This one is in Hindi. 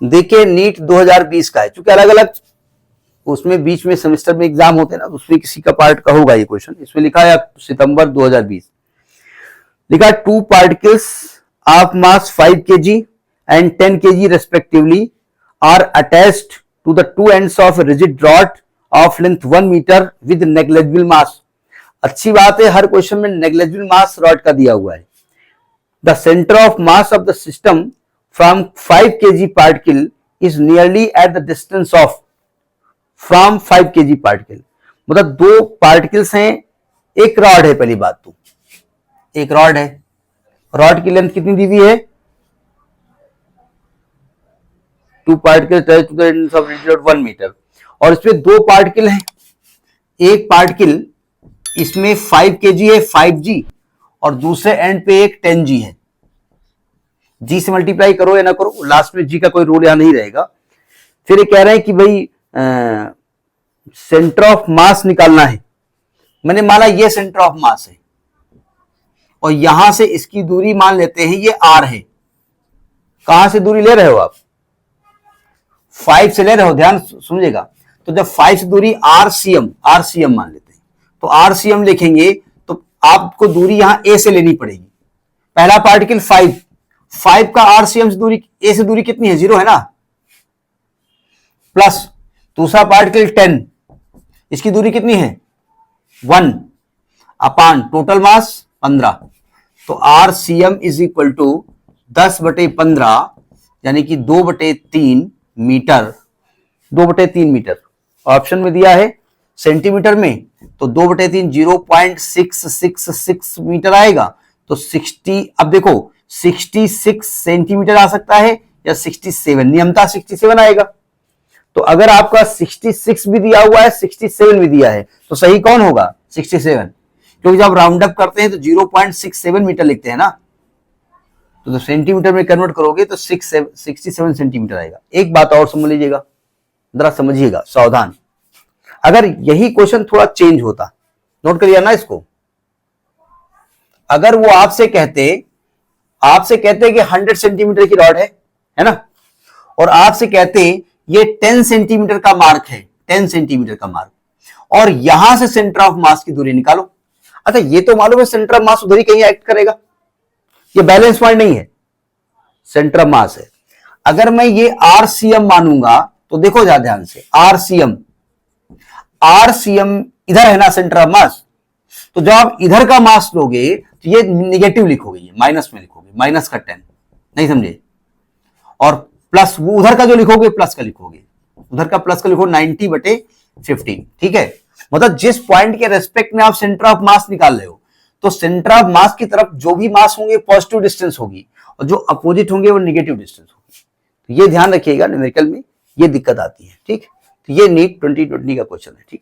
देखिए नीट 2020 का है, चूंकि अलग अलग उसमें बीच में सेमेस्टर में एग्जाम होते हैं ना, उसमें किसी का पार्ट का होगा ये क्वेश्चन। इसमें लिखा है सितंबर 2020, लिखा two particles of mass 5 kg and 10 kg respectively are attached to the two ends of rigid rod of length 1 metre with negligible mass. अच्छी बात है, हर क्वेश्चन में नेग्लिजिबल मास रॉड का दिया हुआ है। The centre of mass of the system from 5 kg particle is nearly at the distance of from 5 kg particle. मतलब दो पार्टिकल्स हैं, एक रॉड है। पहली बात तो एक रॉड है, रॉड की लेंथ कितनी दी हुई है? 2 particle touch to the ends of rigid 1 metre, और इसमें दो पार्टिकल हैं। एक पार्टिकल इसमें 5 kg है 5g, और दूसरे एंड पे एक 10g है। g से मल्टीप्लाई करो या ना करो, लास्ट में g का कोई रोल यहां नहीं रहेगा। फिर ये कह रहे हैं कि भाई सेंटर ऑफ मास निकालना है। मैंने माना ये सेंटर ऑफ मास है, और यहां से इसकी दूरी मान लेते हैं ये r है। कहां से दूरी ले रहे हो आप? 5 से ले रहे हो, ध्यान समझेगा। तो जब 5 से दूरी RCM मान लेते हैं, तो RCM लिखेंगे तो आपको दूरी यहां a से लेनी पड़ेगी। पहला पार्टिकल 5 का RCM से दूरी, a से दूरी कितनी है? 0 है ना, प्लस दूसरा पार्टिकल 10, इसकी दूरी कितनी है? 1 अपान टोटल मास 15। तो RCM इज इक्वल टू 10/15 यानी कि 2/3 मीटर। 2/3 मीटर ऑप्शन में दिया है, सेंटीमीटर में तो 2/3 0.666 मीटर आएगा। तो 60, अब देखो 66 सेंटीमीटर आ सकता है या 67, नियमता 67 आएगा। तो अगर आपका 66 भी दिया हुआ है 67 भी दिया है तो सही कौन होगा? 67, क्योंकि जब राउंड अप करते हैं तो 0.67 मीटर लिखते हैं ना, तो सेंटीमीटर में कन्वर्ट करोगे तो 67 सेंटीमीटर आएगा। एक बात और समझ लीजिएगा, जरा समझिएगा सावधान। अगर यही क्वेश्चन थोड़ा चेंज होता, नोट करिए ना इसको। अगर वो आपसे कहते कि 100 सेंटीमीटर की रॉड है ना, और आपसे कहते ये 10 सेंटीमीटर का मार्क है, 10 सेंटीमीटर का मार्क, और यहां से सेंटर ऑफ मास की दूरी निकालो। अच्छा ये तो मालूम है सेंटर ऑफ मास उधर ही कहीं एक्ट करेगा, ये बैलेंस पॉइंट नहीं है, सेंटर ऑफ मास है। अगर मैं ये RCM मानूंगा तो देखो जा ध्यान से, RCM इधर है ना सेंटर ऑफ मास, तो जब आप इधर का मास लोगे तो ये निगेटिव लिखोगे, ये माइनस में लिखोगे, माइनस का 10, नहीं समझे? और प्लस वो उधर का जो लिखोगे प्लस का लिखोगे, उधर का प्लस का लिखो 90/15, ठीक है। मतलब जिस पॉइंट के रेस्पेक्ट में आप सेंटर ऑफ मास निकाल रहे हो, तो सेंटर ऑफ मास की तरफ जो भी मास होंगे पॉजिटिव डिस्टेंस होगी, और जो अपोजिट होंगे वो निगेटिव डिस्टेंस होगी। तो ये ध्यान रखिएगा, न्यूमेरिकल में ये दिक्कत आती है, ठीक। तो ये नीट 2020 का क्वेश्चन है, ठीक।